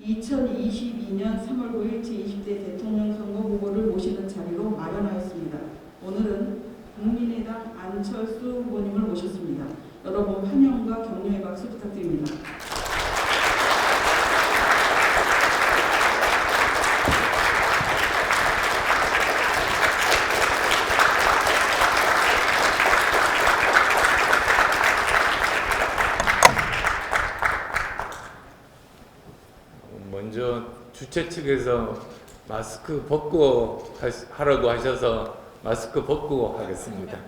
2022년 3월 9일 제20대 대통령 선거 후보를 모시는 자리로 마련하였습니다. 오늘은 국민의당 안철수 후보님을 모셨습니다. 여러분 환영과 격려의 박수 부탁드립니다. 먼저 주최 측에서 마스크 벗고 하라고 하셔서 마스크 벗고 하겠습니다.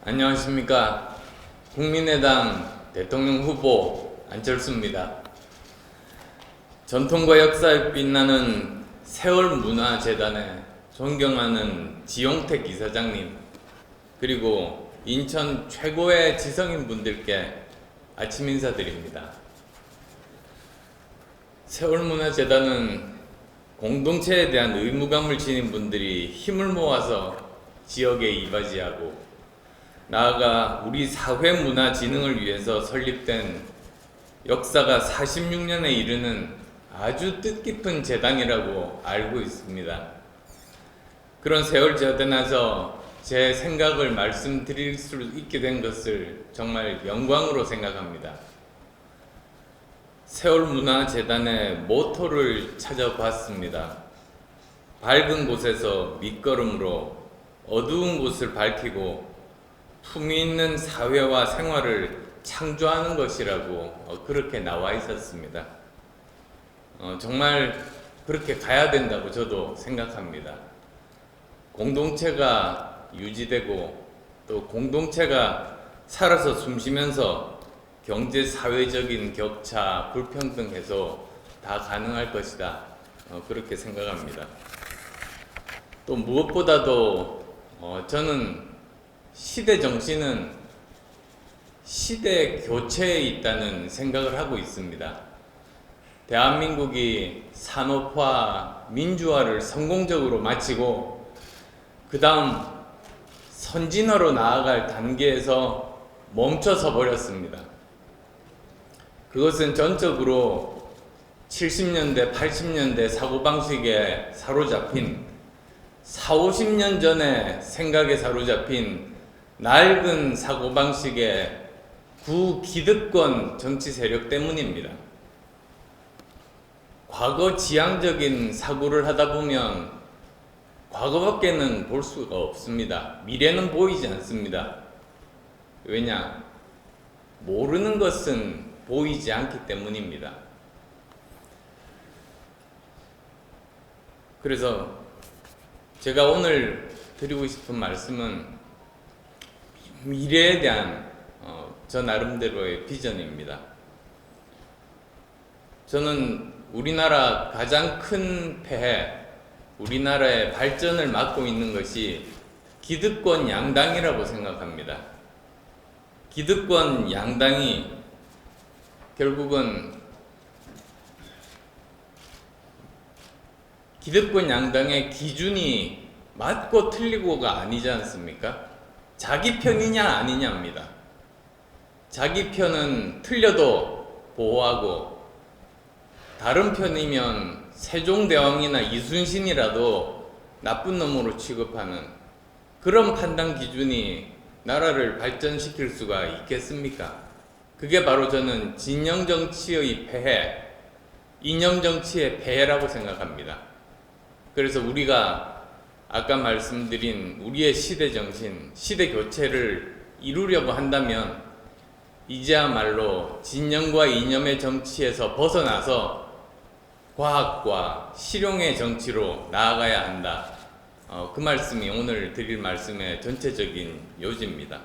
안녕하십니까. 국민의당 대통령 후보 안철수입니다. 전통과 역사에 빛나는 세월문화재단에 존경하는 지용택 이사장님, 그리고 인천 최고의 지성인 분들께 아침 인사드립니다. 세월문화재단은 공동체에 대한 의무감을 지닌 분들이 힘을 모아서 지역에 이바지하고 나아가 우리 사회 문화 진흥을 위해서 설립된 역사가 46년에 이르는 아주 뜻깊은 재단이라고 알고 있습니다. 그런 세월재단에서 제 생각을 말씀드릴 수 있게 된 것을 정말 영광으로 생각합니다. 세월문화재단의 모토를 찾아봤습니다. 밝은 곳에서 밑거름으로 어두운 곳을 밝히고 품위 있는 사회와 생활을 창조하는 것이라고 그렇게 나와 있었습니다. 정말 그렇게 가야 된다고 저도 생각합니다. 공동체가 유지되고 또 공동체가 살아서 숨쉬면서 경제 사회적인 격차, 불평등 해소 다 가능할 것이다. 그렇게 생각합니다. 또 무엇보다도 저는 시대 정신은 시대 교체에 있다는 생각을 하고 있습니다. 대한민국이 산업화, 민주화를 성공적으로 마치고 그 다음 선진화로 나아갈 단계에서 멈춰서 버렸습니다. 그것은 전적으로 70년대, 80년대 사고방식에 사로잡힌 40, 50년 전에 생각에 사로잡힌 낡은 사고방식의 구기득권 정치 세력 때문입니다. 과거 지향적인 사고를 하다 보면 과거밖에는 볼 수가 없습니다. 미래는 보이지 않습니다. 왜냐? 모르는 것은 보이지 않기 때문입니다. 그래서 제가 오늘 드리고 싶은 말씀은 미래에 대한 저 나름대로의 비전입니다. 저는 우리나라 가장 큰 폐해, 우리나라의 발전을 막고 있는 것이 기득권 양당이라고 생각합니다. 기득권 양당이 결국은 기득권 양당의 기준이 맞고 틀리고가 아니지 않습니까? 자기 편이냐 아니냐입니다. 자기 편은 틀려도 보호하고 다른 편이면 세종대왕이나 이순신이라도 나쁜 놈으로 취급하는 그런 판단 기준이 나라를 발전시킬 수가 있겠습니까? 그게 바로 저는 진영정치의 폐해, 이념정치의 폐해라고 생각합니다. 그래서 우리가 아까 말씀드린 우리의 시대정신, 시대교체를 이루려고 한다면 이제야말로 진영과 이념의 정치에서 벗어나서 과학과 실용의 정치로 나아가야 한다. 그 말씀이 오늘 드릴 말씀의 전체적인 요지입니다.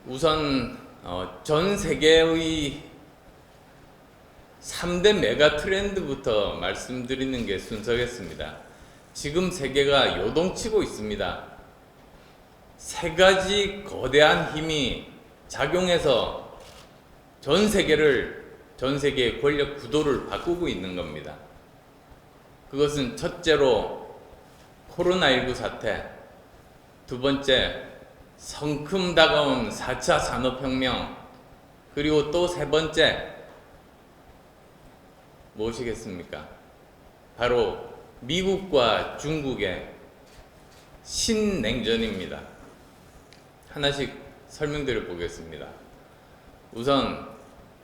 우선 전 세계의 3대 메가 트렌드부터 말씀드리는 게 순서겠습니다. 지금 세계가 요동치고 있습니다. 세 가지 거대한 힘이 작용해서 전 세계의 권력 구도를 바꾸고 있는 겁니다. 그것은 첫째로 코로나19 사태, 두 번째 성큼 다가온 4차 산업혁명, 그리고 또 세 번째 무엇이겠습니까? 바로 미국과 중국의 신냉전입니다. 하나씩 설명드려 보겠습니다. 우선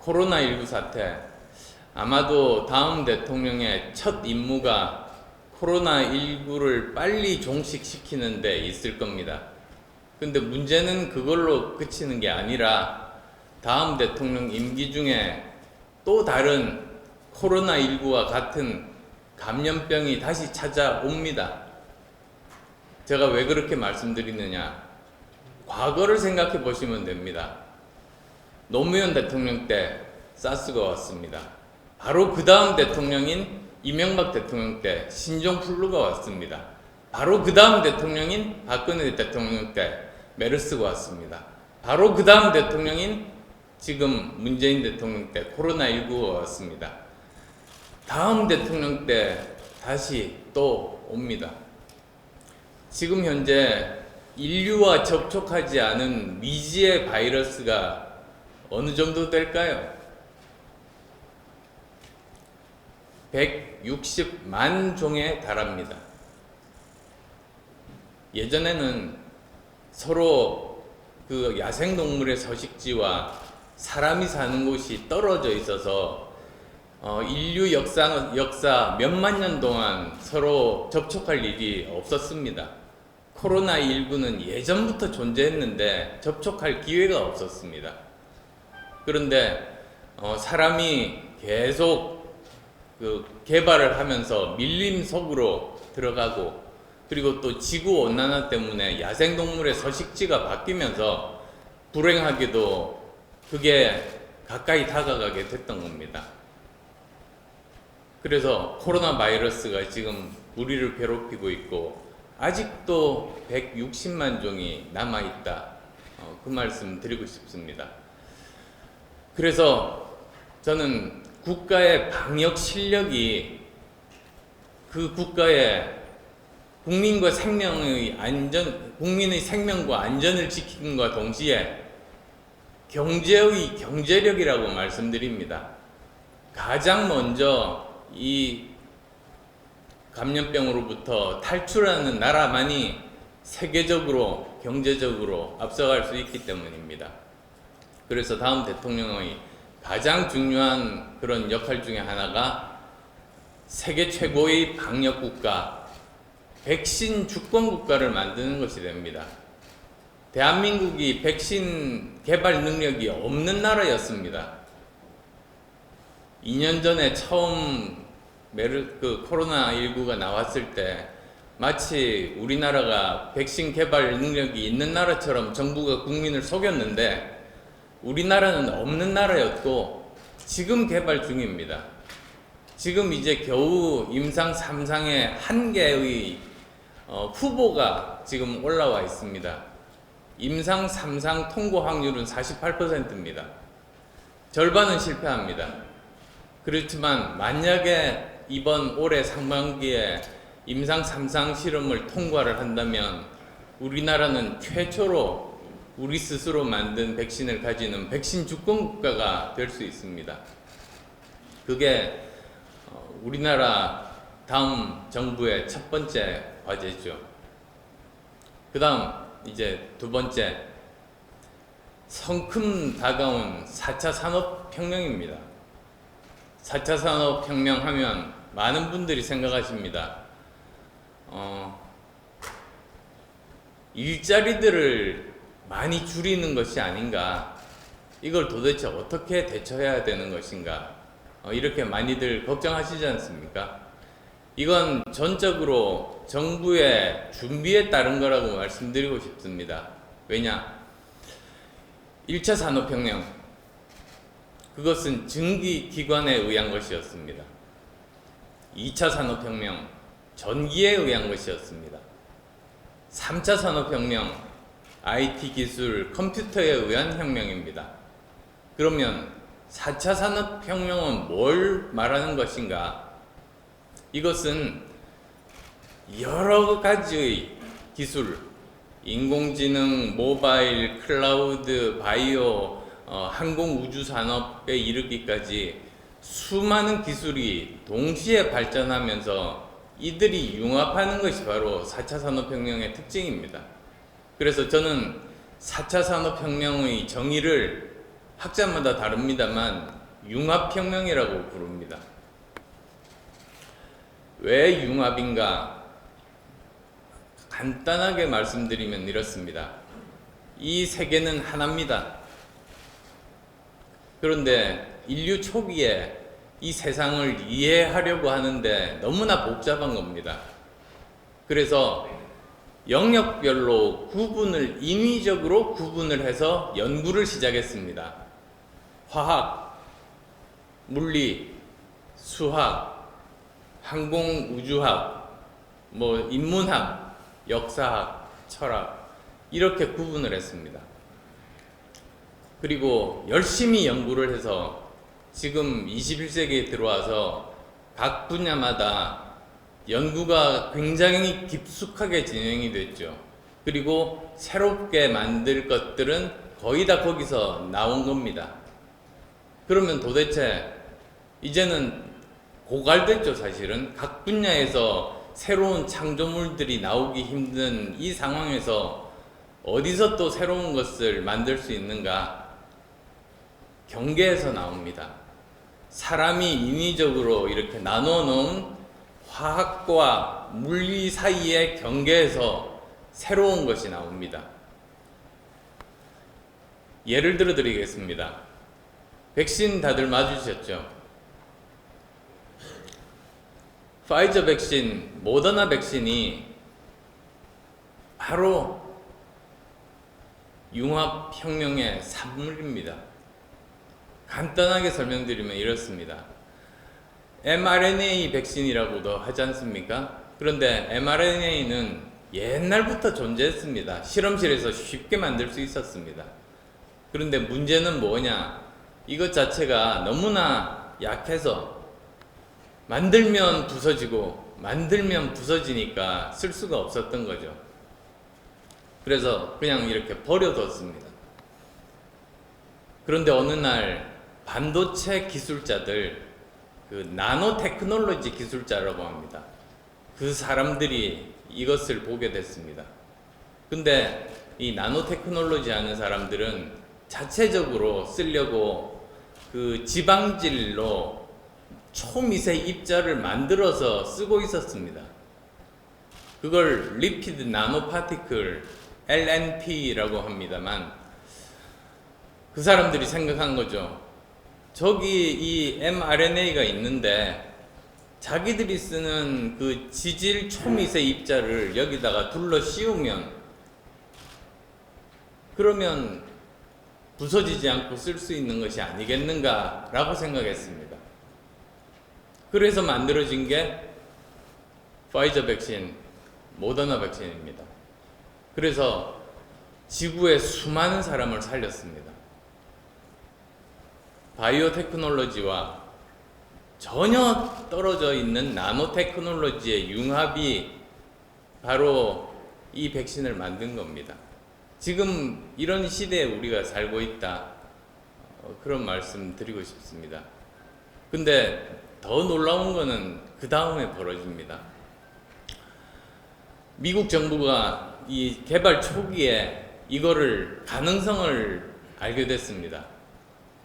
코로나19 사태, 아마도 다음 대통령의 첫 임무가 코로나19를 빨리 종식시키는 데 있을 겁니다. 근데 문제는 그걸로 그치는 게 아니라 다음 대통령 임기 중에 또 다른 코로나19와 같은 감염병이 다시 찾아옵니다. 제가 왜 그렇게 말씀드리느냐, 과거를 생각해 보시면 됩니다. 노무현 대통령 때 사스가 왔습니다. 바로 그 다음 대통령인 이명박 대통령 때 신종플루가 왔습니다. 바로 그 다음 대통령인 박근혜 대통령 때 메르스가 왔습니다. 바로 그 다음 대통령인 지금 문재인 대통령 때 코로나19가 왔습니다. 다음 대통령 때 다시 또 옵니다. 지금 현재 인류와 접촉하지 않은 미지의 바이러스가 어느 정도 될까요? 160만 종에 달합니다. 예전에는 서로 그 야생동물의 서식지와 사람이 사는 곳이 떨어져 있어서 인류 역사 몇만 년 동안 서로 접촉할 일이 없었습니다. 코로나19는 예전부터 존재했는데 접촉할 기회가 없었습니다. 그런데 사람이 계속 그 개발을 하면서 밀림 속으로 들어가고, 그리고 또 지구 온난화 때문에 야생동물의 서식지가 바뀌면서 불행하게도 그게 가까이 다가가게 됐던 겁니다. 그래서 코로나 바이러스가 지금 우리를 괴롭히고 있고 아직도 160만 종이 남아있다, 그 말씀 드리고 싶습니다. 그래서 저는 국가의 방역 실력이 그 국가의 국민의 생명과 안전을 지킴과 동시에 경제의 경제력이라고 말씀드립니다. 가장 먼저 이 감염병으로부터 탈출하는 나라만이 세계적으로 경제적으로 앞서갈 수 있기 때문입니다. 그래서 다음 대통령의 가장 중요한 그런 역할 중에 하나가 세계 최고의 방역 국가, 백신 주권 국가를 만드는 것이 됩니다. 대한민국이 백신 개발 능력이 없는 나라였습니다. 2년 전에 처음 코로나19가 나왔을 때 마치 우리나라가 백신 개발 능력이 있는 나라처럼 정부가 국민을 속였는데, 우리나라는 없는 나라였고 지금 개발 중입니다. 지금 이제 겨우 임상 3상의 한 개의 후보가 지금 올라와 있습니다. 임상 3상 통고 확률은 48%입니다. 절반은 실패합니다. 그렇지만 만약에 이번 올해 상반기에 임상 3상 실험을 통과를 한다면 우리나라는 최초로 우리 스스로 만든 백신을 가지는 백신 주권 국가가 될 수 있습니다. 그게 우리나라 다음 정부의 첫 번째 과제죠. 그 다음 이제 두 번째, 성큼 다가온 4차 산업혁명입니다. 4차 산업혁명 하면 많은 분들이 생각하십니다. 일자리들을 많이 줄이는 것이 아닌가, 이걸 도대체 어떻게 대처해야 되는 것인가, 이렇게 많이들 걱정하시지 않습니까? 이건 전적으로 정부의 준비에 따른 거라고 말씀드리고 싶습니다. 왜냐? 1차 산업혁명, 그것은 증기기관에 의한 것이었습니다. 2차 산업혁명, 전기에 의한 것이었습니다. 3차 산업혁명, IT 기술, 컴퓨터에 의한 혁명입니다. 그러면 4차 산업혁명은 뭘 말하는 것인가? 이것은 여러 가지의 기술, 인공지능, 모바일, 클라우드, 바이오, 항공 우주 산업에 이르기까지 수많은 기술이 동시에 발전하면서 이들이 융합하는 것이 바로 4차 산업혁명의 특징입니다. 그래서 저는 4차 산업혁명의 정의를 학자마다 다릅니다만 융합혁명이라고 부릅니다. 왜 융합인가? 간단하게 말씀드리면 이렇습니다. 이 세계는 하나입니다. 그런데 인류 초기에 이 세상을 이해하려고 하는데 너무나 복잡한 겁니다. 그래서 영역별로 인위적으로 구분을 해서 연구를 시작했습니다. 화학, 물리, 수학, 항공우주학, 인문학, 역사학, 철학 이렇게 구분을 했습니다. 그리고 열심히 연구를 해서 지금 21세기에 들어와서 각 분야마다 연구가 굉장히 깊숙하게 진행이 됐죠. 그리고 새롭게 만들 것들은 거의 다 거기서 나온 겁니다. 그러면 도대체 이제는 고갈됐죠, 사실은. 각 분야에서 새로운 창조물들이 나오기 힘든 이 상황에서 어디서 또 새로운 것을 만들 수 있는가? 경계에서 나옵니다. 사람이 인위적으로 이렇게 나눠 놓은 화학과 물리 사이의 경계에서 새로운 것이 나옵니다. 예를 들어 드리겠습니다. 백신 다들 맞으셨죠? 파이저 백신, 모더나 백신이 바로 융합혁명의 산물입니다. 간단하게 설명드리면 이렇습니다. mRNA 백신이라고도 하지 않습니까? 그런데 mRNA는 옛날부터 존재했습니다. 실험실에서 쉽게 만들 수 있었습니다. 그런데 문제는 뭐냐? 이것 자체가 너무나 약해서 만들면 부서지고 만들면 부서지니까 쓸 수가 없었던 거죠. 그래서 그냥 이렇게 버려뒀습니다. 그런데 어느 날 반도체 기술자들, 나노 테크놀로지 기술자라고 합니다. 그 사람들이 이것을 보게 됐습니다. 근데 이 나노 테크놀로지 하는 사람들은 자체적으로 쓰려고 그 지방질로 초미세 입자를 만들어서 쓰고 있었습니다. 그걸 리피드 나노 파티클 LNP라고 합니다만, 그 사람들이 생각한 거죠. 저기 이 mRNA가 있는데 자기들이 쓰는 그 지질 초미세 입자를 여기다가 둘러 씌우면 그러면 부서지지 않고 쓸 수 있는 것이 아니겠는가 라고 생각했습니다. 그래서 만들어진 게 파이저 백신, 모더나 백신입니다. 그래서 지구의 수많은 사람을 살렸습니다. 바이오 테크놀로지와 전혀 떨어져 있는 나노 테크놀로지의 융합이 바로 이 백신을 만든 겁니다. 지금 이런 시대에 우리가 살고 있다, 그런 말씀 드리고 싶습니다. 근데 더 놀라운 거는 그 다음에 벌어집니다. 미국 정부가 이 개발 초기에 이거를 가능성을 알게 됐습니다.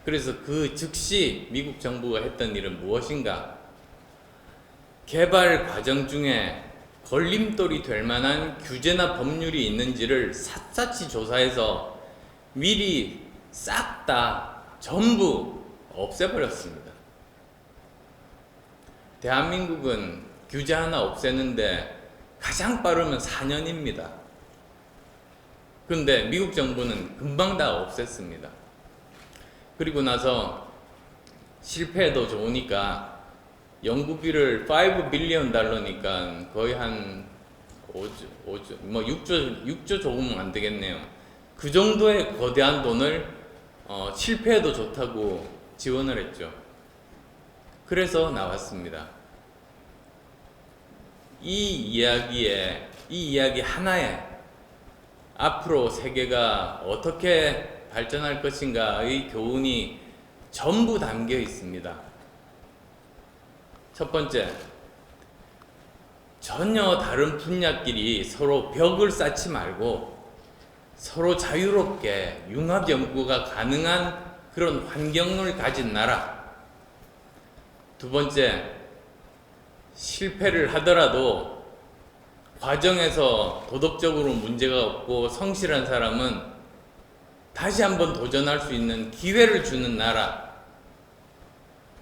그래서 그 즉시 미국 정부가 했던 일은 무엇인가? 개발 과정 중에 걸림돌이 될 만한 규제나 법률이 있는지를 샅샅이 조사해서 미리 싹 다 전부 없애버렸습니다. 대한민국은 규제 하나 없애는데 가장 빠르면 4년입니다. 그런데 미국 정부는 금방 다 없앴습니다. 그리고 나서 실패해도 좋으니까 연구비를 5 빌리언 달러니까 거의 한 6조 조금 안 되겠네요. 그 정도의 거대한 돈을 실패해도 좋다고 지원을 했죠. 그래서 나왔습니다. 이 이야기 하나에 앞으로 세계가 어떻게 발전할 것인가의 교훈이 전부 담겨 있습니다. 첫 번째, 전혀 다른 분야끼리 서로 벽을 쌓지 말고 서로 자유롭게 융합 연구가 가능한 그런 환경을 가진 나라. 두 번째, 실패를 하더라도 과정에서 도덕적으로 문제가 없고 성실한 사람은 다시 한번 도전할 수 있는 기회를 주는 나라.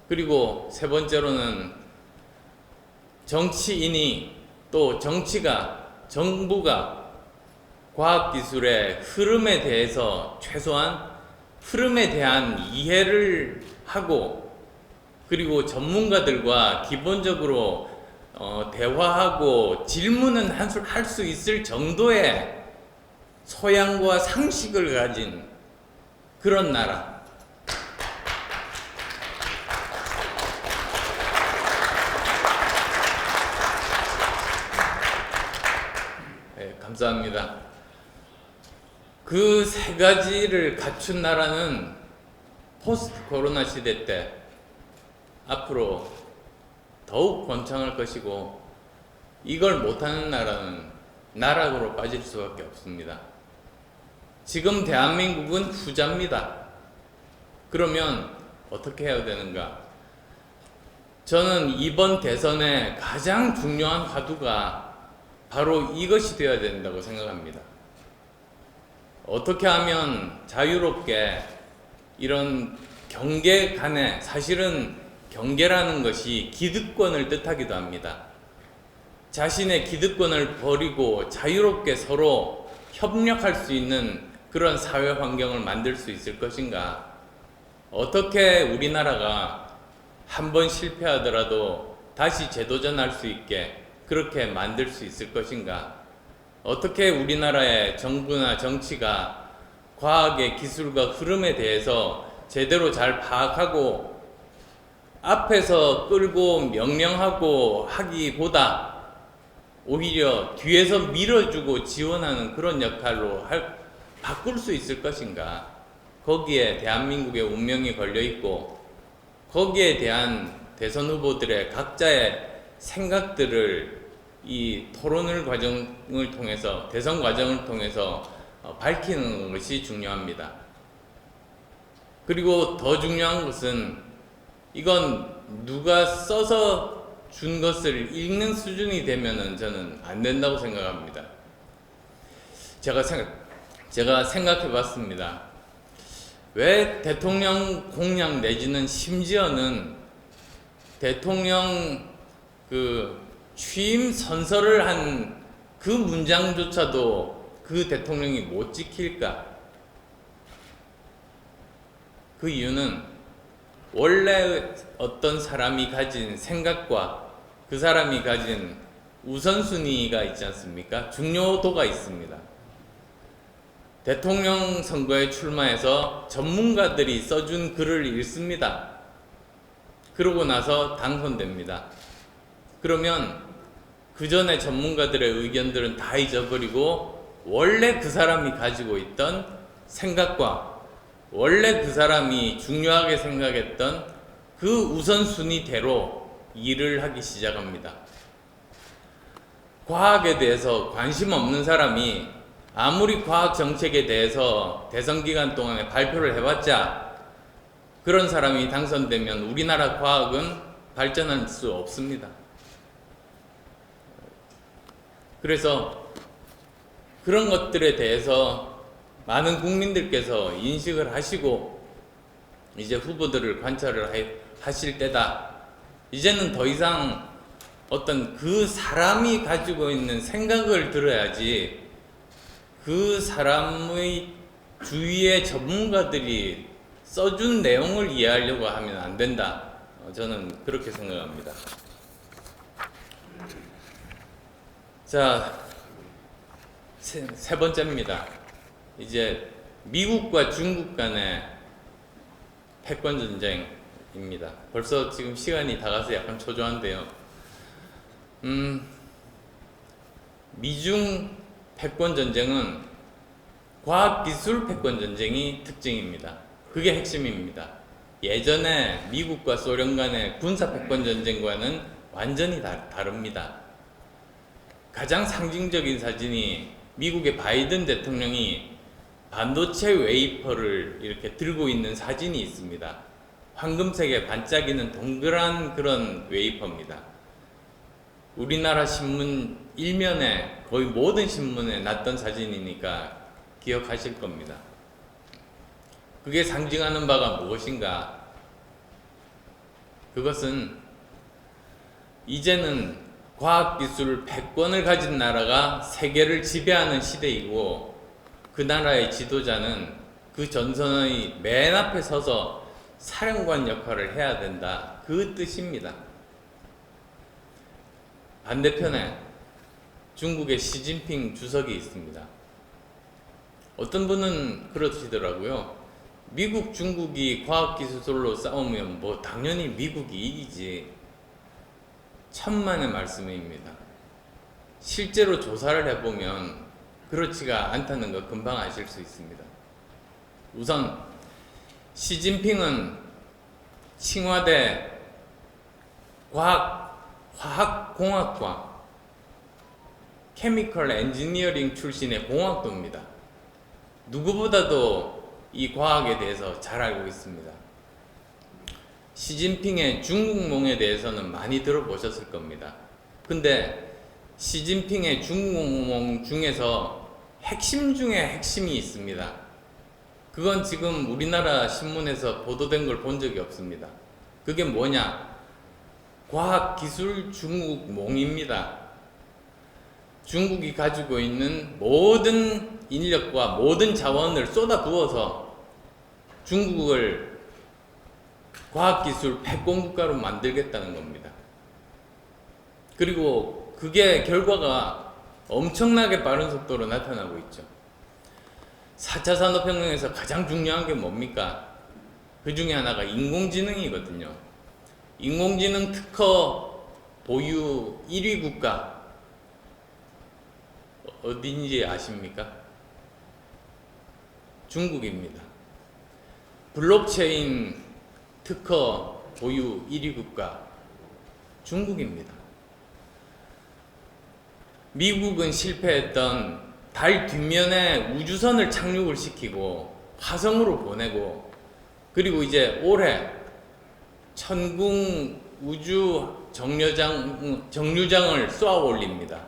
그리고 세 번째로는 정치인이 또 정부가 과학기술의 흐름에 대해서 최소한 흐름에 대한 이해를 하고 그리고 전문가들과 기본적으로 대화하고 질문은 할 수 있을 정도의 소양과 상식을 가진 그런 나라. 네, 감사합니다. 그 세 가지를 갖춘 나라는 포스트 코로나 시대 때 앞으로 더욱 번창할 것이고, 이걸 못하는 나라는 나락으로 빠질 수밖에 없습니다. 지금 대한민국은 후자입니다. 그러면 어떻게 해야 되는가? 저는 이번 대선의 가장 중요한 화두가 바로 이것이 되어야 된다고 생각합니다. 어떻게 하면 자유롭게 이런 경계 간에, 사실은 경계라는 것이 기득권을 뜻하기도 합니다. 자신의 기득권을 버리고 자유롭게 서로 협력할 수 있는 그런 사회 환경을 만들 수 있을 것인가? 어떻게 우리나라가 한번 실패하더라도 다시 재도전할 수 있게 그렇게 만들 수 있을 것인가? 어떻게 우리나라의 정부나 정치가 과학의 기술과 흐름에 대해서 제대로 잘 파악하고 앞에서 끌고 명령하고 하기보다 오히려 뒤에서 밀어주고 지원하는 그런 역할로 바꿀 수 있을 것인가? 거기에 대한민국의 운명이 걸려 있고, 거기에 대한 대선 후보들의 각자의 생각들을 이 과정을 통해서, 대선 과정을 통해서 밝히는 것이 중요합니다. 그리고 더 중요한 것은, 이건 누가 써서 준 것을 읽는 수준이 되면은 저는 안 된다고 생각합니다. 제가 생각해 봤습니다. 왜 대통령 공약 내지는 심지어는 대통령 취임 선서를 한 그 문장조차도 그 대통령이 못 지킬까? 그 이유는 원래 어떤 사람이 가진 생각과 그 사람이 가진 우선순위가 있지 않습니까? 중요도가 있습니다. 대통령 선거에 출마해서 전문가들이 써준 글을 읽습니다. 그러고 나서 당선됩니다. 그러면 그 전에 전문가들의 의견들은 다 잊어버리고 원래 그 사람이 가지고 있던 생각과 원래 그 사람이 중요하게 생각했던 그 우선순위대로 일을 하기 시작합니다. 과학에 대해서 관심 없는 사람이 아무리 과학 정책에 대해서 대선 기간 동안에 발표를 해봤자 그런 사람이 당선되면 우리나라 과학은 발전할 수 없습니다. 그래서 그런 것들에 대해서 많은 국민들께서 인식을 하시고 이제 후보들을 관찰을 하실 때다. 이제는 더 이상 어떤 그 사람이 가지고 있는 생각을 들어야지 그 사람의 주위의 전문가들이 써준 내용을 이해하려고 하면 안 된다. 저는 그렇게 생각합니다. 자, 세 번째입니다. 이제 미국과 중국 간의 패권 전쟁입니다. 벌써 지금 시간이 다 가서 약간 초조한데요. 미중 패권 전쟁은 과학기술 패권 전쟁이 특징입니다. 그게 핵심입니다. 예전에 미국과 소련 간의 군사 패권 전쟁과는 완전히 다릅니다. 가장 상징적인 사진이 미국의 바이든 대통령이 반도체 웨이퍼를 이렇게 들고 있는 사진이 있습니다. 황금색에 반짝이는 동그란 그런 웨이퍼입니다. 우리나라 신문 일면에 거의 모든 신문에 났던 사진이니까 기억하실 겁니다. 그게 상징하는 바가 무엇인가? 그것은 이제는 과학기술 패권을 가진 나라가 세계를 지배하는 시대이고, 그 나라의 지도자는 그 전선의 맨 앞에 서서 사령관 역할을 해야 된다. 그 뜻입니다. 반대편에 중국의 시진핑 주석이 있습니다. 어떤 분은 그러시더라고요. 미국, 중국이 과학기술로 싸우면 뭐 당연히 미국이 이기지. 천만의 말씀입니다. 실제로 조사를 해보면 그렇지가 않다는 거 금방 아실 수 있습니다. 우선 시진핑은 칭화대 화학공학과 케미컬 엔지니어링 출신의 공학도입니다. 누구보다도 이 과학에 대해서 잘 알고 있습니다. 시진핑의 중국몽에 대해서는 많이 들어보셨을 겁니다. 근데 시진핑의 중국몽 중에서 핵심 중에 핵심이 있습니다. 그건 지금 우리나라 신문에서 보도된 걸 본 적이 없습니다. 그게 뭐냐? 과학기술 중국몽입니다. 중국이 가지고 있는 모든 인력과 모든 자원을 쏟아부어서 중국을 과학기술 패권국가로 만들겠다는 겁니다. 그리고 그게 결과가 엄청나게 빠른 속도로 나타나고 있죠. 4차 산업혁명에서 가장 중요한 게 뭡니까? 그 중에 하나가 인공지능이거든요. 인공지능 특허 보유 1위 국가 어딘지 아십니까? 중국입니다. 블록체인 특허 보유 1위 국가 중국입니다. 미국은 실패했던 달 뒷면에 우주선을 착륙을 시키고 화성으로 보내고, 그리고 이제 올해 천궁 우주 정류장을 쏘아 올립니다.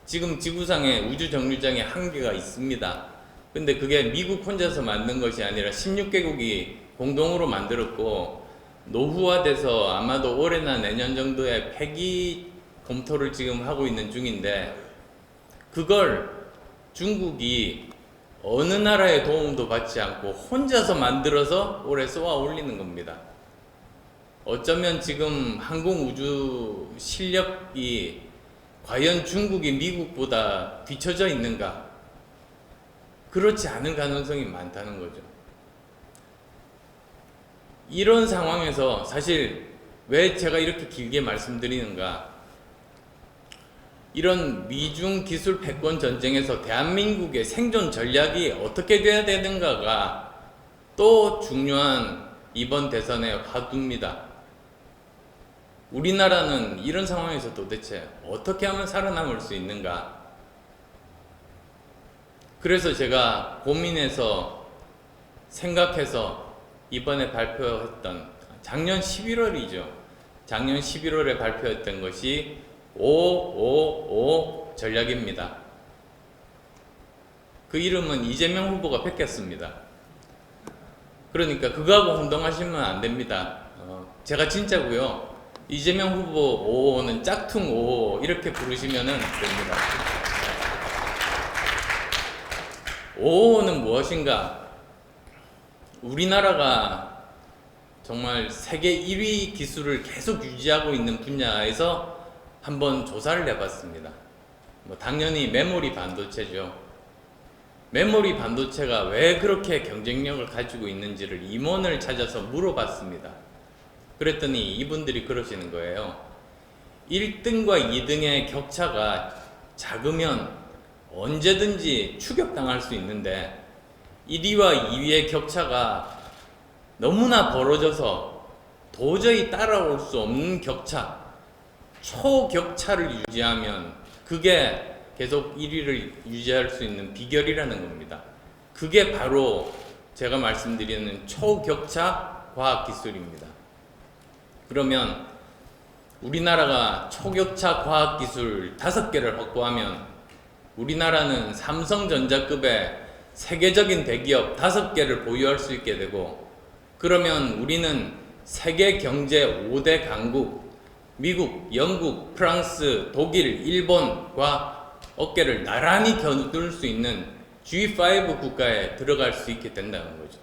지금 지구상에 우주 정류장에 한 개가 있습니다. 근데 그게 미국 혼자서 만든 것이 아니라 16개국이 공동으로 만들었고, 노후화돼서 아마도 올해나 내년 정도에 폐기 검토를 지금 하고 있는 중인데, 그걸 중국이 어느 나라의 도움도 받지 않고 혼자서 만들어서 올해 쏘아 올리는 겁니다. 어쩌면 지금 항공우주 실력이 과연 중국이 미국보다 뒤처져 있는가? 그렇지 않은 가능성이 많다는 거죠. 이런 상황에서 사실 왜 제가 이렇게 길게 말씀드리는가? 이런 미중 기술 패권 전쟁에서 대한민국의 생존 전략이 어떻게 돼야 되는가가 또 중요한 이번 대선의 화두입니다. 우리나라는 이런 상황에서 도대체 어떻게 하면 살아남을 수 있는가? 그래서 제가 고민해서 생각해서 이번에 발표했던, 작년 11월이죠. 작년 11월에 발표했던 것이 555 전략입니다. 그 이름은 이재명 후보가 뺏겼습니다. 그러니까 그거하고 혼동하시면 안 됩니다. 제가 진짜고요. 이재명 후보 55는 짝퉁 55 이렇게 부르시면 됩니다. 55는 무엇인가? 우리나라가 정말 세계 1위 기술을 계속 유지하고 있는 분야에서 한번 조사를 해봤습니다. 당연히 메모리 반도체죠. 메모리 반도체가 왜 그렇게 경쟁력을 가지고 있는지를 임원을 찾아서 물어봤습니다. 그랬더니 이분들이 그러시는 거예요. 1등과 2등의 격차가 작으면 언제든지 추격당할 수 있는데 1위와 2위의 격차가 너무나 벌어져서 도저히 따라올 수 없는 격차, 초격차를 유지하면 그게 계속 1위를 유지할 수 있는 비결이라는 겁니다. 그게 바로 제가 말씀드리는 초격차 과학기술입니다. 그러면 우리나라가 초격차 과학기술 5개를 확보하면 우리나라는 삼성전자급의 세계적인 대기업 5개를 보유할 수 있게 되고, 그러면 우리는 세계 경제 5대 강국, 미국, 영국, 프랑스, 독일, 일본과 어깨를 나란히 겨눌 수 있는 G5 국가에 들어갈 수 있게 된다는 거죠.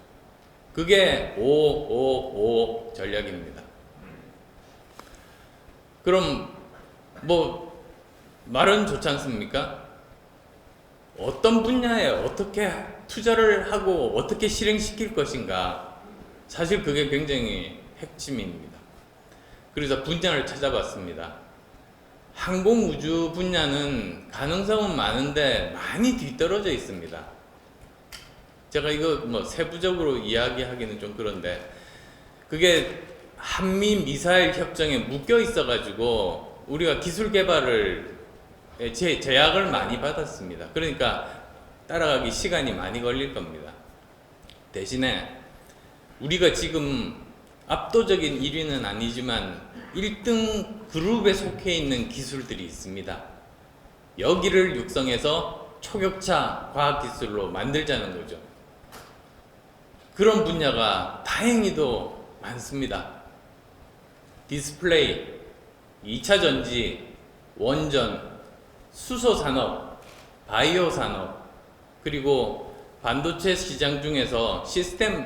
그게 555 전략입니다. 그럼 뭐 말은 좋지 않습니까? 어떤 분야에 어떻게 투자를 하고 어떻게 실행시킬 것인가, 사실 그게 굉장히 핵심입니다. 그래서 분야를 찾아봤습니다. 항공우주 분야는 가능성은 많은데 많이 뒤떨어져 있습니다. 제가 이거 뭐 세부적으로 이야기하기는 좀 그런데, 그게 한미 미사일 협정에 묶여 있어 가지고 우리가 기술 개발을 제약을 많이 받았습니다. 그러니까 따라가기 시간이 많이 걸릴 겁니다. 대신에 우리가 지금 압도적인 1위는 아니지만 1등 그룹에 속해 있는 기술들이 있습니다. 여기를 육성해서 초격차 과학기술로 만들자는 거죠. 그런 분야가 다행히도 많습니다. 디스플레이, 2차 전지, 원전, 수소 산업, 바이오 산업, 그리고 반도체 시장 중에서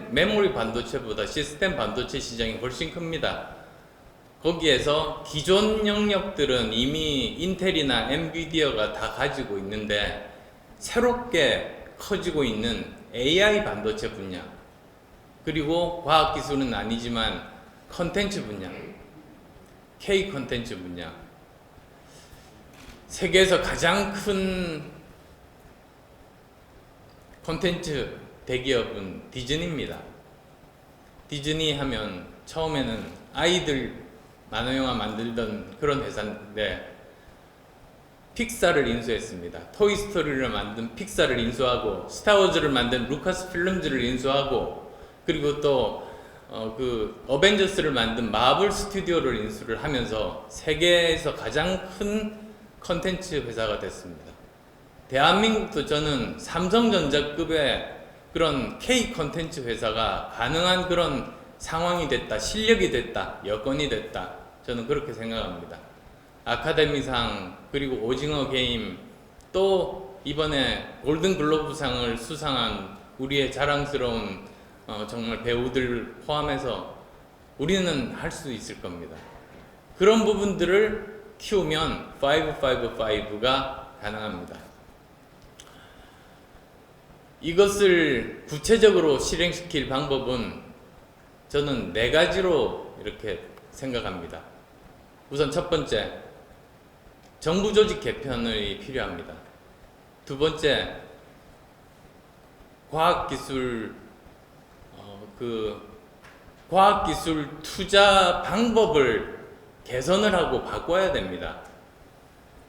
메모리 반도체보다 시스템 반도체 시장이 훨씬 큽니다. 거기에서 기존 영역들은 이미 인텔이나 엔비디아가 다 가지고 있는데, 새롭게 커지고 있는 AI 반도체 분야, 그리고 과학기술은 아니지만 컨텐츠 분야, K 컨텐츠 분야, 세계에서 가장 큰 컨텐츠 대기업은 디즈니입니다. 디즈니 하면 처음에는 아이들 만화영화 만들던 그런 회사인데 픽사를 인수했습니다. 토이스토리를 만든 픽사를 인수하고, 스타워즈를 만든 루카스 필름즈를 인수하고, 그리고 또 그 어벤져스를 만든 마블 스튜디오를 인수를 하면서 세계에서 가장 큰 컨텐츠 회사가 됐습니다. 대한민국도 저는 삼성전자급의 그런 K 컨텐츠 회사가 가능한 그런 상황이 됐다, 실력이 됐다, 여건이 됐다, 저는 그렇게 생각합니다. 아카데미상, 그리고 오징어 게임, 또 이번에 골든글로브상을 수상한 우리의 자랑스러운 정말 배우들 포함해서 우리는 할 수 있을 겁니다. 그런 부분들을 키우면 555가 가능합니다. 이것을 구체적으로 실행시킬 방법은 저는 4가지로 이렇게 생각합니다. 우선 첫 번째, 정부 조직 개편이 필요합니다. 두 번째, 과학기술 투자 방법을 개선을 하고 바꿔야 됩니다.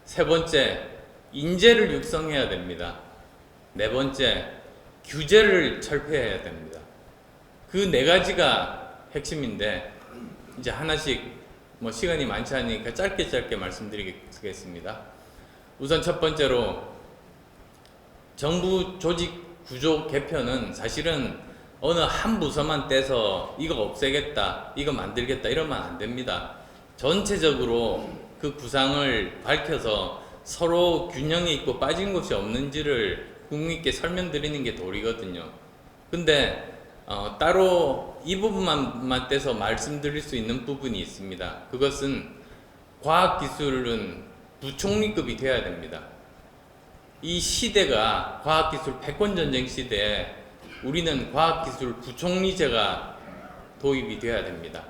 세 번째, 인재를 육성해야 됩니다. 네 번째, 규제를 철폐해야 됩니다. 그 4가지가 핵심인데, 이제 하나씩 뭐 시간이 많지 않으니까 짧게 말씀드리겠습니다. 우선 첫 번째로, 정부 조직 구조 개편은 사실은 어느 한 부서만 떼서 이거 없애겠다, 이거 만들겠다 이러면 안 됩니다. 전체적으로 그 구상을 밝혀서 서로 균형이 있고 빠진 곳이 없는지를 국민께 설명드리는 게 도리거든요. 근데 따로 이 부분만 떼서 말씀드릴 수 있는 부분이 있습니다. 그것은 과학기술은 부총리급이 돼야 됩니다. 이 시대가 과학기술 패권전쟁 시대에 우리는 과학기술 부총리제가 도입이 되어야 됩니다.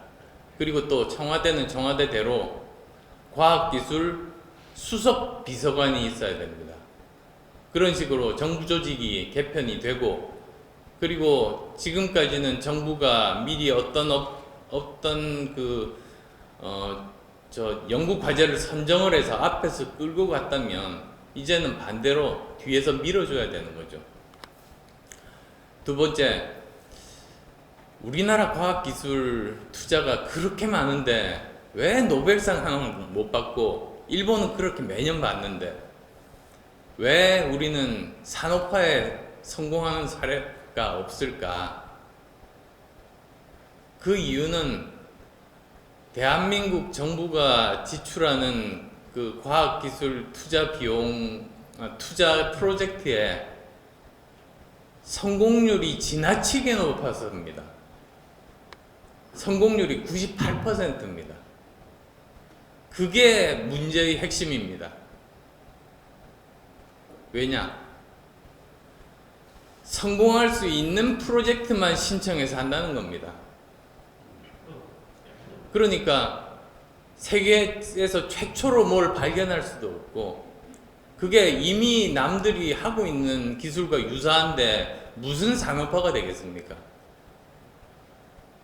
그리고 또 청와대는 청와대대로 과학기술 수석 비서관이 있어야 됩니다. 그런 식으로 정부 조직이 개편이 되고, 그리고 지금까지는 정부가 미리 어떤 연구 과제를 선정을 해서 앞에서 끌고 갔다면 이제는 반대로 뒤에서 밀어줘야 되는 거죠. 두 번째, 우리나라 과학기술 투자가 그렇게 많은데 왜 노벨상 하나 못 받고 일본은 그렇게 매년 받는데 왜 우리는 산업화에 성공하는 사례가 없을까? 그 이유는 대한민국 정부가 지출하는 그 과학기술 투자 프로젝트의 성공률이 지나치게 높아서입니다. 성공률이 98%입니다. 그게 문제의 핵심입니다. 왜냐? 성공할 수 있는 프로젝트만 신청해서 한다는 겁니다. 그러니까 세계에서 최초로 뭘 발견할 수도 없고, 그게 이미 남들이 하고 있는 기술과 유사한데 무슨 산업화가 되겠습니까?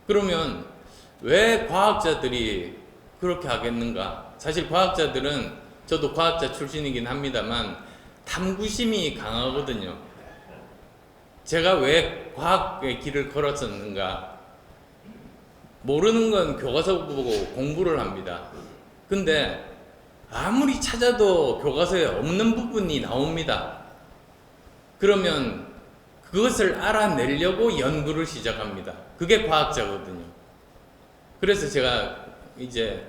그러면 왜 과학자들이 그렇게 하겠는가? 사실 과학자들은, 저도 과학자 출신이긴 합니다만 탐구심이 강하거든요. 제가 왜 과학의 길을 걸었었는가? 모르는 건 교과서 보고 공부를 합니다. 근데 아무리 찾아도 교과서에 없는 부분이 나옵니다. 그러면 그것을 알아내려고 연구를 시작합니다. 그게 과학자거든요. 그래서 제가 이제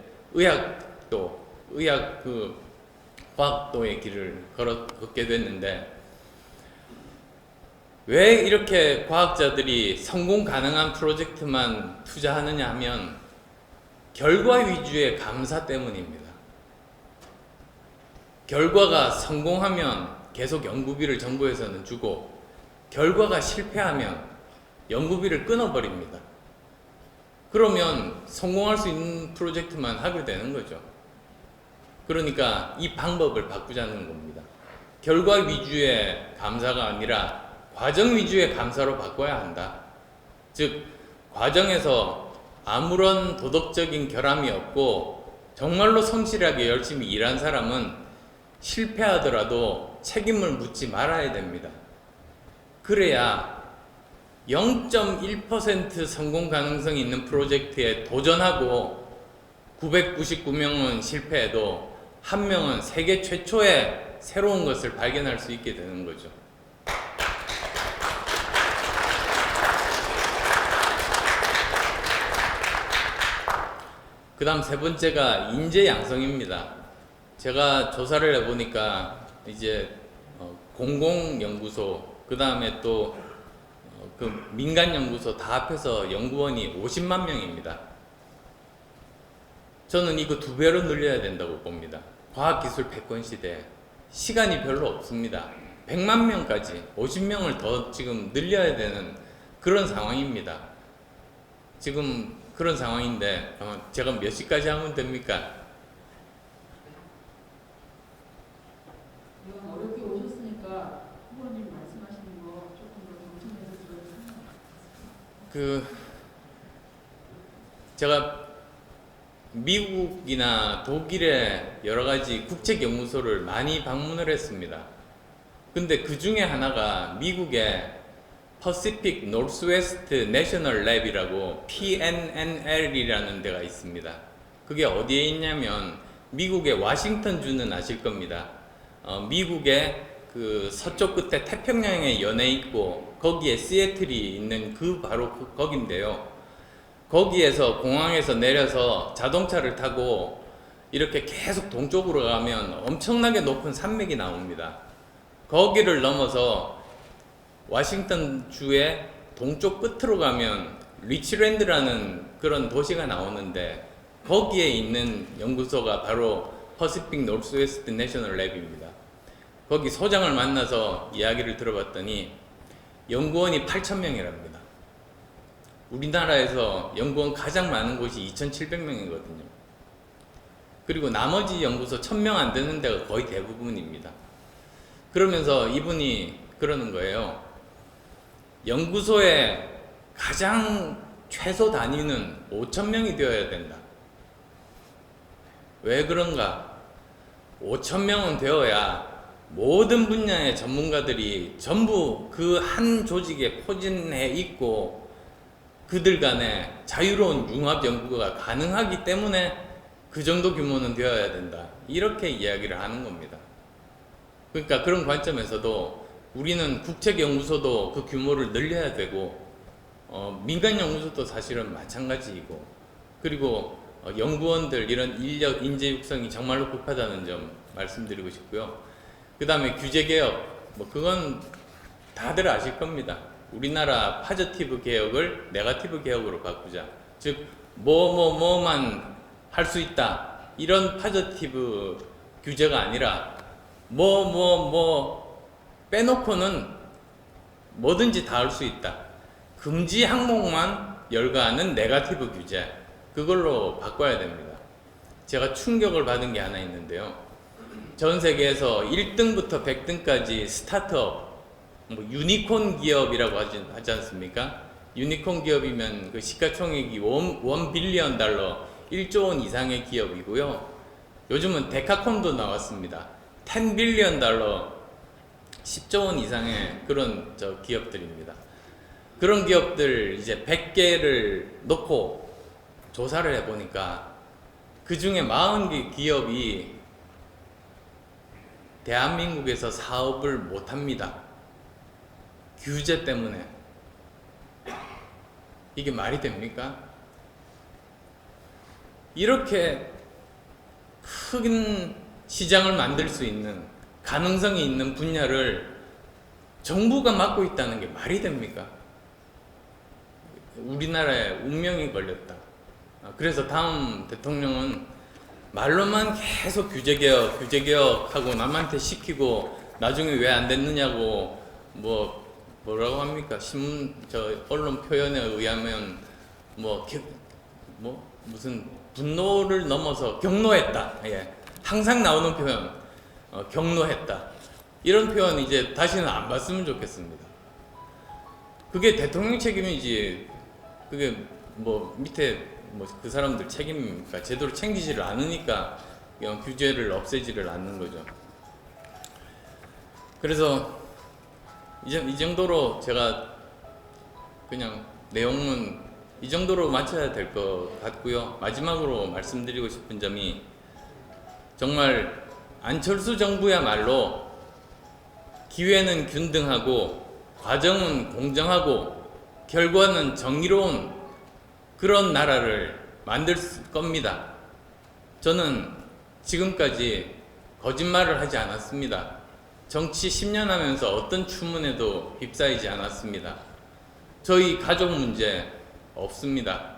과학도의 길을 걷게 됐는데, 왜 이렇게 과학자들이 성공 가능한 프로젝트만 투자하느냐 하면 결과 위주의 감사 때문입니다. 결과가 성공하면 계속 연구비를 정부에서는 주고, 결과가 실패하면 연구비를 끊어버립니다. 그러면 성공할 수 있는 프로젝트만 하게 되는 거죠. 그러니까 이 방법을 바꾸자는 겁니다. 결과 위주의 감사가 아니라 과정 위주의 감사로 바꿔야 한다. 즉, 과정에서 아무런 도덕적인 결함이 없고 정말로 성실하게 열심히 일한 사람은 실패하더라도 책임을 묻지 말아야 됩니다. 그래야 0.1% 성공 가능성이 있는 프로젝트에 도전하고 999명은 실패해도 한 명은 세계 최초의 새로운 것을 발견할 수 있게 되는 거죠. 그 다음 세 번째가 인재 양성입니다. 제가 조사를 해보니까 이제 공공연구소, 그 다음에 또 그 민간연구소 다 합해서 연구원이 50만 명입니다. 저는 이거 2배로 늘려야 된다고 봅니다. 과학기술 패권 시대에 시간이 별로 없습니다. 100만 명까지 50명을 더 지금 늘려야 되는 그런 상황입니다. 지금 그런 상황인데 제가 몇 시까지 하면 됩니까? 이건 어렵게 오셨으니까 후보님 말씀하시는 거 조금 더 정청해서 들어주세요. 제가 미국이나 독일의 여러 가지 국책 연구소를 많이 방문을 했습니다. 근데 그 중에 하나가 미국의 Pacific Northwest National Lab이라고 PNNL이라는 데가 있습니다. 그게 어디에 있냐면 미국의 워싱턴주는 아실 겁니다. 미국의 그 서쪽 끝에 태평양에 연해 있고 거기에 시애틀이 있는 바로 거긴데요. 거기에서 공항에서 내려서 자동차를 타고 이렇게 계속 동쪽으로 가면 엄청나게 높은 산맥이 나옵니다. 거기를 넘어서 워싱턴 주의 동쪽 끝으로 가면 리치랜드라는 그런 도시가 나오는데 거기에 있는 연구소가 바로 Pacific Northwest National Lab입니다. 거기 소장을 만나서 이야기를 들어봤더니 연구원이 8,000명이랍니다. 우리나라에서 연구원 가장 많은 곳이 2,700명이거든요. 그리고 나머지 연구소 1,000명 안 되는 데가 거의 대부분입니다. 그러면서 이분이 그러는 거예요. 연구소에 가장 최소 단위는 5,000명이 되어야 된다. 왜 그런가? 5,000명은 되어야 모든 분야의 전문가들이 전부 그 한 조직에 포진해 있고 그들 간에 자유로운 융합 연구가 가능하기 때문에 그 정도 규모는 되어야 된다. 이렇게 이야기를 하는 겁니다. 그러니까 그런 관점에서도 우리는 국책연구소도 그 규모를 늘려야 되고 민간연구소도 사실은 마찬가지이고 그리고 연구원들 이런 인력 인재 육성이 정말로 급하다는 점 말씀드리고 싶고요. 그 다음에 규제개혁 그건 다들 아실 겁니다. 우리나라 파저티브 개혁을 네거티브 개혁으로 바꾸자. 즉 뭐만 할 수 있다 이런 파저티브 규제가 아니라 빼놓고는 뭐든지 다 할 수 있다. 금지 항목만 열거하는 네거티브 규제 그걸로 바꿔야 됩니다. 제가 충격을 받은 게 하나 있는데요. 전 세계에서 1등부터 100등까지 스타트업 유니콘 기업이라고 하지 않습니까? 유니콘 기업이면 그 시가총액이 1 빌리언 달러 1조 원 이상의 기업이고요. 요즘은 데카콘도 나왔습니다. 10 빌리언 달러 10조 원 이상의 그런 기업들입니다. 그런 기업들 이제 100개를 놓고 조사를 해보니까 그 중에 40개 기업이 대한민국에서 사업을 못합니다. 규제 때문에. 이게 말이 됩니까? 이렇게 큰 시장을 만들 수 있는 가능성이 있는 분야를 정부가 맡고 있다는 게 말이 됩니까? 우리나라에 운명이 걸렸다. 그래서 다음 대통령은 말로만 계속 규제개혁하고 남한테 시키고 나중에 왜 안 됐느냐고 뭐라고 합니까? 언론 표현에 의하면 무슨 분노를 넘어서 경노했다. 예. 항상 나오는 표현, 경노했다. 이런 표현 이제 다시는 안 봤으면 좋겠습니다. 그게 대통령 책임이지. 그게 밑에 그 사람들 책임입니까? 제대로 챙기지를 않으니까 규제를 없애지를 않는 거죠. 그래서 이 정도로 제가 그냥 내용은 이 정도로 마쳐야 될 것 같고요. 마지막으로 말씀드리고 싶은 점이 정말 안철수 정부야말로 기회는 균등하고 과정은 공정하고 결과는 정의로운 그런 나라를 만들 겁니다. 저는 지금까지 거짓말을 하지 않았습니다. 정치 10년 하면서 어떤 추문에도 휩싸이지 않았습니다. 저희 가족 문제 없습니다.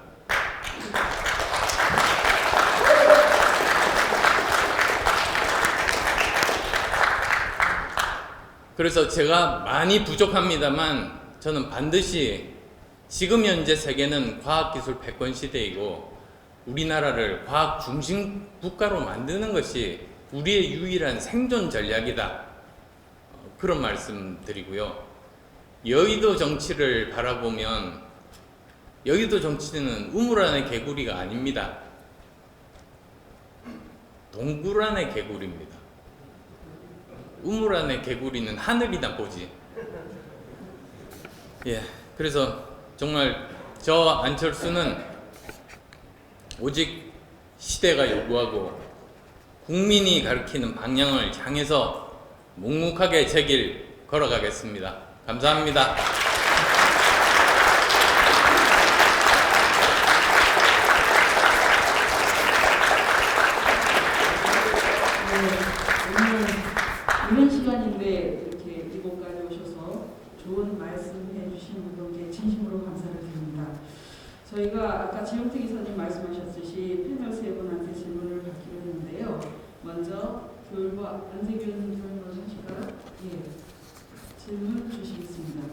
그래서 제가 많이 부족합니다만 저는 반드시 지금 현재 세계는 과학기술 패권 시대이고 우리나라를 과학 중심 국가로 만드는 것이 우리의 유일한 생존 전략이다. 그런 말씀 드리고요. 여의도 정치를 바라보면 여의도 정치는 우물 안의 개구리가 아닙니다. 동굴 안의 개구리입니다. 우물 안의 개구리는 하늘이나 보지. 예, 그래서 정말 저 안철수는 오직 시대가 요구하고 국민이 가리키는 방향을 향해서 묵묵하게 제 길 걸어가겠습니다. 감사합니다. 이런 시간인데 이렇게 이곳까지 오셔서 좋은 말씀해 주신 분들께 진심으로 감사를 드립니다. 저희가 아까 지용택 이사님 말씀하셨듯이 패널 세 분한테 질문을 받기로 했는데요. 먼저 교육부 안세균 교육부 하실까요? 예, 질문 주시겠습니다.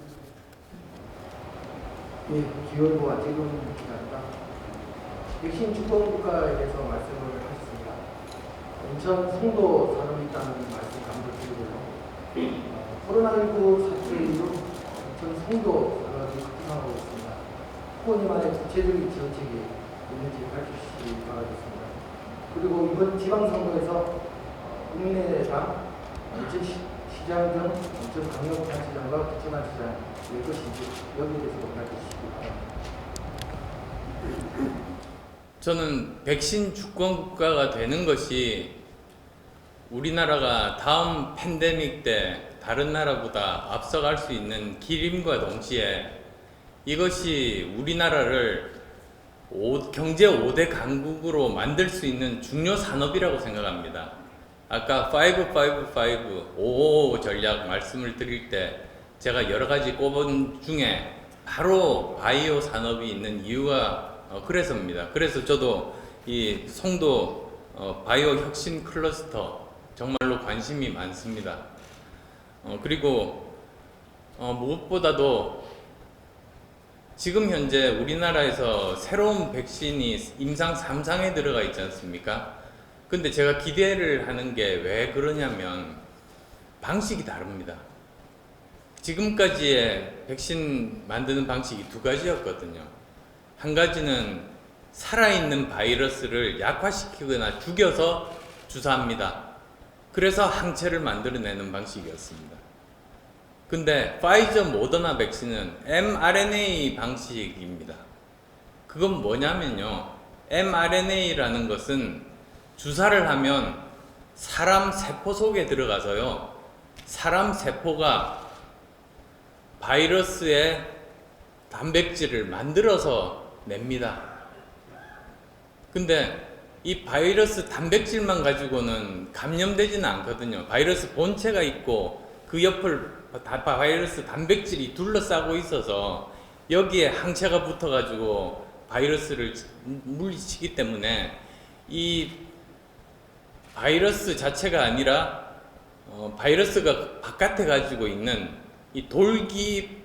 예, 교육부가 지금 백신 주권국가에 대해서 말씀을 하셨습니다. 인천 송도 산업이 있다는 말씀 감사드리고요. 코로나19 사태 이후 인천 송도 산업이 급증하고 있습니다. 후보님만의 구체적인 정책이 있는지 밝히시기 바라겠습니다. 그리고 이번 지방선거에서 국민의당 인천시장 등 인천광역단체장과 기초단체장 될 것인지 여기에 대해서도 밝히시기 바랍니다. 저는 백신 주권 국가가 되는 것이 우리나라가 다음 팬데믹 때 다른 나라보다 앞서갈 수 있는 길임과 동시에 이것이 우리나라를 경제 5대 강국으로 만들 수 있는 중요 산업이라고 생각합니다. 아까 555 전략 말씀을 드릴 때 제가 여러 가지 꼽은 중에 바로 바이오 산업이 있는 이유가 그래서입니다. 그래서 저도 이 송도 바이오 혁신 클러스터 정말로 관심이 많습니다. 그리고 무엇보다도 지금 현재 우리나라에서 새로운 백신이 임상 3상에 들어가 있지 않습니까? 근데 제가 기대를 하는 게 왜 그러냐면 방식이 다릅니다. 지금까지의 백신 만드는 방식이 두 가지였거든요. 한 가지는 살아있는 바이러스를 약화시키거나 죽여서 주사합니다. 그래서 항체를 만들어내는 방식이었습니다. 근데 파이저 모더나 백신은 mRNA 방식입니다. 그건 뭐냐면요. mRNA라는 것은 주사를 하면 사람 세포 속에 들어가서요. 사람 세포가 바이러스의 단백질을 만들어서 냅니다. 근데 이 바이러스 단백질만 가지고는 감염되지는 않거든요. 바이러스 본체가 있고 그 옆을 바이러스 단백질이 둘러싸고 있어서 여기에 항체가 붙어가지고 바이러스를 물리치기 때문에 이 바이러스 자체가 아니라 바이러스가 바깥에 가지고 있는 이 돌기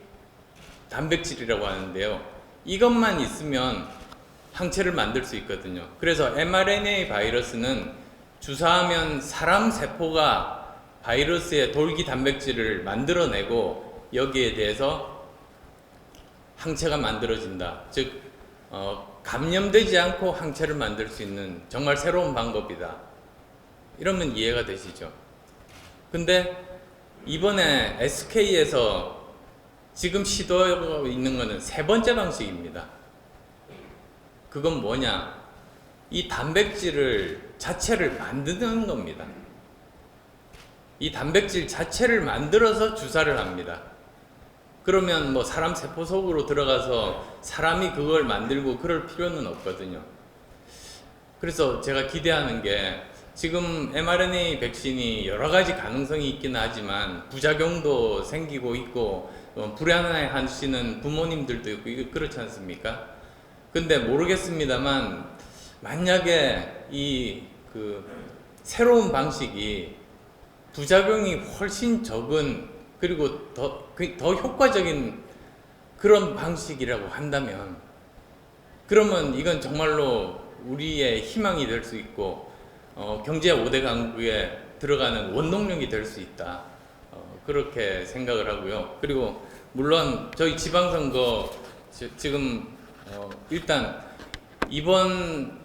단백질이라고 하는데요. 이것만 있으면 항체를 만들 수 있거든요. 그래서 mRNA 바이러스는 주사하면 사람 세포가 바이러스의 돌기 단백질을 만들어내고 여기에 대해서 항체가 만들어진다. 즉 감염되지 않고 항체를 만들 수 있는 정말 새로운 방법이다. 이러면 이해가 되시죠? 근데 이번에 SK에서 지금 시도하고 있는 것은 세 번째 방식입니다. 그건 뭐냐? 이 단백질을 자체를 만드는 겁니다. 이 단백질 자체를 만들어서 주사를 합니다. 그러면 뭐 사람 세포 속으로 들어가서 사람이 그걸 만들고 그럴 필요는 없거든요. 그래서 제가 기대하는 게 지금 mRNA 백신이 여러 가지 가능성이 있긴 하지만 부작용도 생기고 있고 불안해 하시는 부모님들도 있고 그렇지 않습니까? 근데 모르겠습니다만 만약에 이 새로운 방식이 부작용이 훨씬 적은 그리고 더 효과적인 그런 방식이라고 한다면 그러면 이건 정말로 우리의 희망이 될 수 있고 경제 5대 강국에 들어가는 원동력이 될 수 있다. 그렇게 생각을 하고요. 그리고 물론 저희 지방선거 지금 일단 이번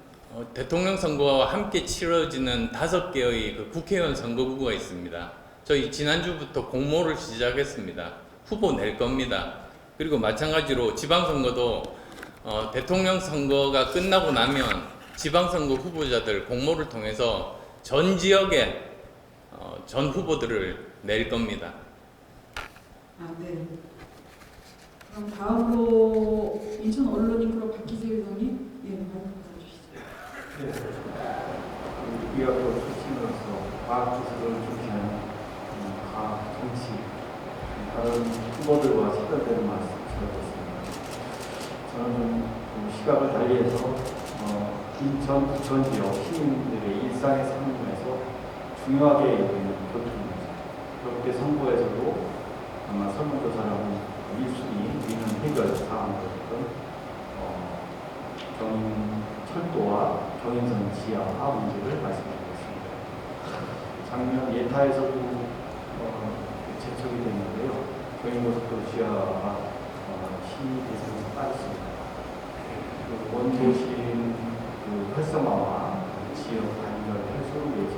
대통령 선거와 함께 치러지는 5개의 그 국회의원 선거구가 있습니다. 저희 지난주부터 공모를 시작했습니다. 후보 낼 겁니다. 그리고 마찬가지로 지방선거도 대통령 선거가 끝나고 나면 지방선거 후보자들 공모를 통해서 전 지역에 전 후보들을 낼 겁니다. 네. 그럼 다음으로 인천 언론인크로 박기세 회장님, 말씀해 주시죠. 네. 의학교 출신으로서 과학 기술을 중시하는 과학 정치 다른 후보들과 식별되는 말씀 드리겠습니다. 저는 그 시각을 달리해서 인천 부천 지역 시민들의 일상의 삶에서 중요하게 여기는 교통입니다. 그렇게 선거에서도 아마 설문조사라고 1순위 위는 해결 사항이었던 경인철도와 경인선 지하화 문제를 말씀드리겠습니다. 작년 예타에서도 제척이 됐는데요. 경인고속도로 지하가 시 대상에서 빠졌습니다. 그 원도심 그 활성화와 지역 단결 해소를 위해서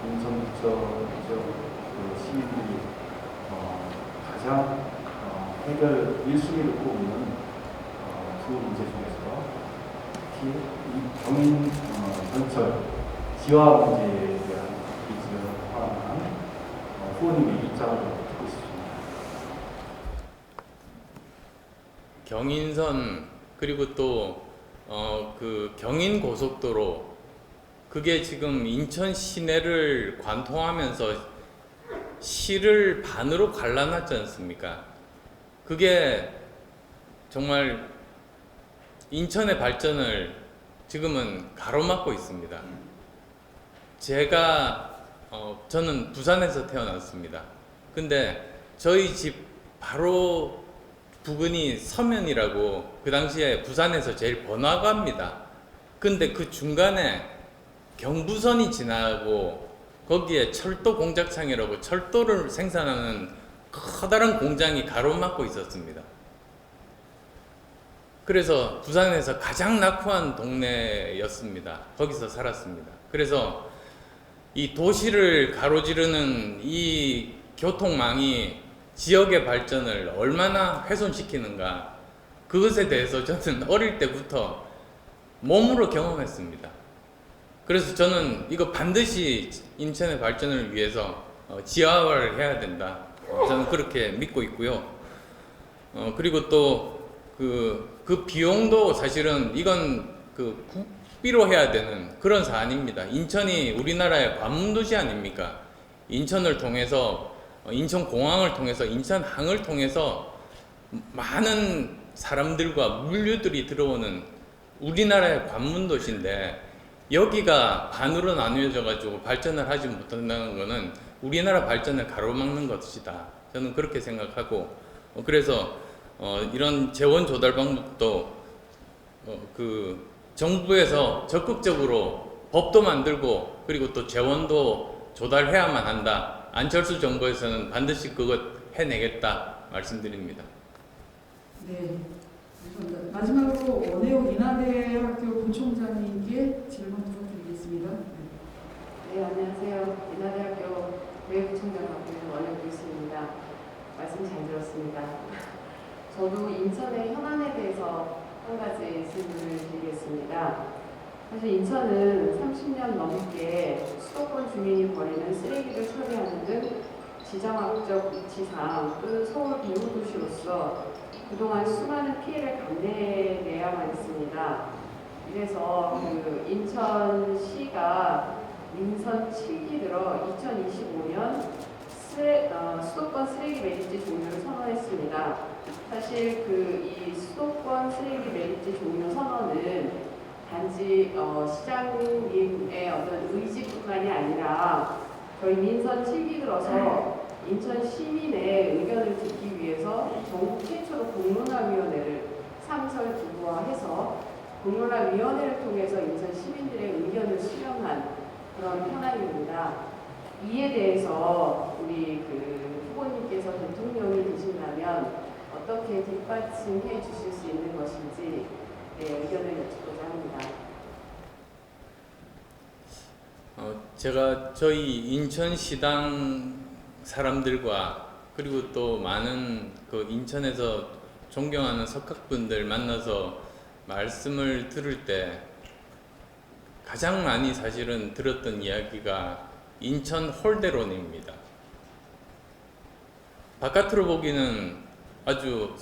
인천부터 그 시민들이 가장 해결 1순위를 꼽는 두 문제 중에서 특히 이 경인 전철 지하 문제에 대한 기지를 포함한 후보님의 입장을 듣고 싶습니다. 경인선 그리고 또 그 경인 고속도로 그게 지금 인천 시내를 관통하면서 시를 반으로 갈라놨지 않습니까? 그게 정말 인천의 발전을 지금은 가로막고 있습니다. 저는 부산에서 태어났습니다. 근데 저희 집 바로 부근이 서면이라고 그 당시에 부산에서 제일 번화가입니다. 근데 그 중간에 경부선이 지나고 거기에 철도 공작창이라고 철도를 생산하는 커다란 공장이 가로막고 있었습니다. 그래서 부산에서 가장 낙후한 동네였습니다. 거기서 살았습니다. 그래서 이 도시를 가로지르는 이 교통망이 지역의 발전을 얼마나 훼손시키는가, 그것에 대해서 저는 어릴 때부터 몸으로 경험했습니다. 그래서 저는 이거 반드시 인천의 발전을 위해서 지하화를 해야 된다. 저는 그렇게 믿고 있고요. 그리고 또 그 비용도 사실은 이건 그 국비로 해야 되는 그런 사안입니다. 인천이 우리나라의 관문도시 아닙니까? 인천을 통해서 인천공항을 통해서 인천항을 통해서 많은 사람들과 물류들이 들어오는 우리나라의 관문도시인데 여기가 반으로 나뉘어져 가지고 발전을 하지 못한다는 것은 우리나라 발전을 가로막는 것이다. 저는 그렇게 생각하고 그래서 이런 재원 조달 방법도 그 정부에서 적극적으로 법도 만들고 그리고 또 재원도 조달해야만 한다. 안철수 정부에서는 반드시 그것 해내겠다 말씀드립니다. 네, 감사합니다. 마지막으로 원혜옥 인하대학교 부총장님께 질문 부탁드리겠습니다. 네, 안녕하세요. 인하대학교 교육부총장하고 있는 원혜옥 교수입니다. 말씀 잘 들었습니다. 저도 인천의 현안에 대해서 한 가지 질문을 드리겠습니다. 사실 인천은 30년 넘게 수도권 주민이 버리는 쓰레기를 처리하는 등 지정학적 위치상 또는 서울 비무도시로서 그동안 수많은 피해를 감내해야만 했습니다. 이래서 그 인천시가 민선 7기 들어 2025년 수도권 쓰레기 매립지 종료를 선언했습니다. 사실 이 수도권 쓰레기 매립지 종료 선언은 단지 시장님의 어떤 의지뿐만이 아니라 저희 민선 7기 들어서 인천 시민의 의견을 듣기 위해서 전국 최초로 공론화위원회를 상설두부화해서 공론화위원회를 통해서 인천 시민들의 의견을 수렴한 그런 현안입니다. 이에 대해서 우리 후보님께서 대통령이 되신다면 어떻게 뒷받침해 주실 수 있는 것인지 의견을 여쭙고자 합니다. 제가 저희 인천시당 사람들과 그리고 또 많은 그 인천에서 존경하는 석학분들 만나서 말씀을 들을 때 가장 많이 사실은 들었던 이야기가 인천 홀대론입니다. 바깥으로 보기는 아주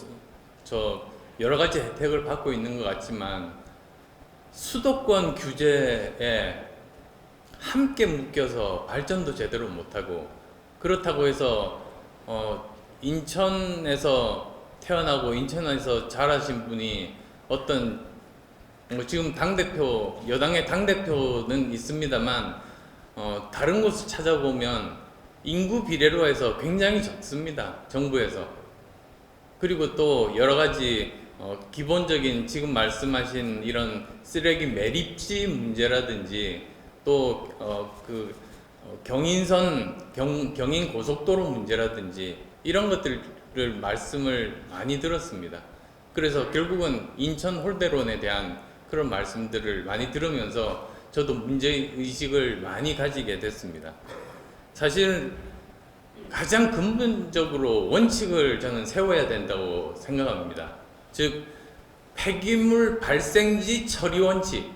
여러 가지 혜택을 받고 있는 것 같지만 수도권 규제에 함께 묶여서 발전도 제대로 못하고 그렇다고 해서 인천에서 태어나고 인천에서 자라신 분이 어떤 지금 당대표 여당의 당대표는 있습니다만 다른 곳을 찾아보면 인구 비례로 해서 굉장히 적습니다. 정부에서. 그리고 또 여러 가지 기본적인 지금 말씀하신 이런 쓰레기 매립지 문제라든지 또 경인 고속도로 문제라든지 이런 것들을 말씀을 많이 들었습니다. 그래서 결국은 인천 홀대론에 대한 그런 말씀들을 많이 들으면서 저도 문제의식을 많이 가지게 됐습니다. 사실 가장 근본적으로 원칙을 저는 세워야 된다고 생각합니다. 즉 폐기물 발생지 처리 원칙,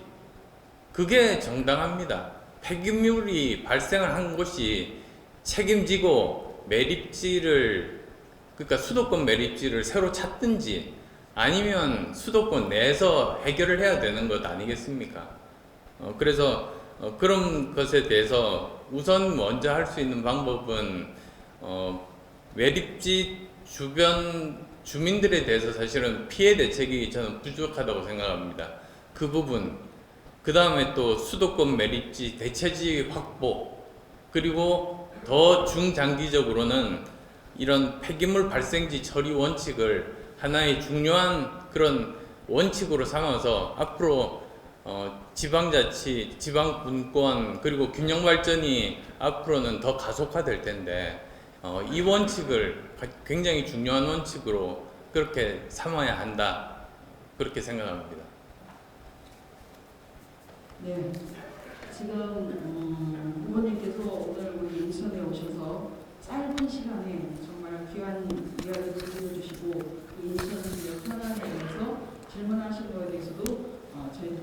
그게 정당합니다. 폐기물이 발생을 한 곳이 책임지고 매립지를, 그러니까 수도권 매립지를 새로 찾든지 아니면 수도권 내에서 해결을 해야 되는 것 아니겠습니까? 그래서 그런 것에 대해서 우선 먼저 할 수 있는 방법은 매립지 주변 주민들에 대해서 사실은 피해 대책이 저는 부족하다고 생각합니다. 그 부분, 그 다음에 또 수도권 매립지 대체지 확보, 그리고 더 중장기적으로는 이런 폐기물 발생지 처리 원칙을 하나의 중요한 그런 원칙으로 삼아서 앞으로 지방자치, 지방분권 그리고 균형발전이 앞으로는 더 가속화될 텐데 이 원칙을 굉장히 중요한 원칙으로 그렇게 삼아야 한다, 그렇게 생각합니다. 네, 지금 후보님께서 오늘 우리 인천에 오셔서 짧은 시간에 정말 귀한 이야기를 들려주시고 인천 지역 현안에 대해서 질문하신 거에 대해서도 저희가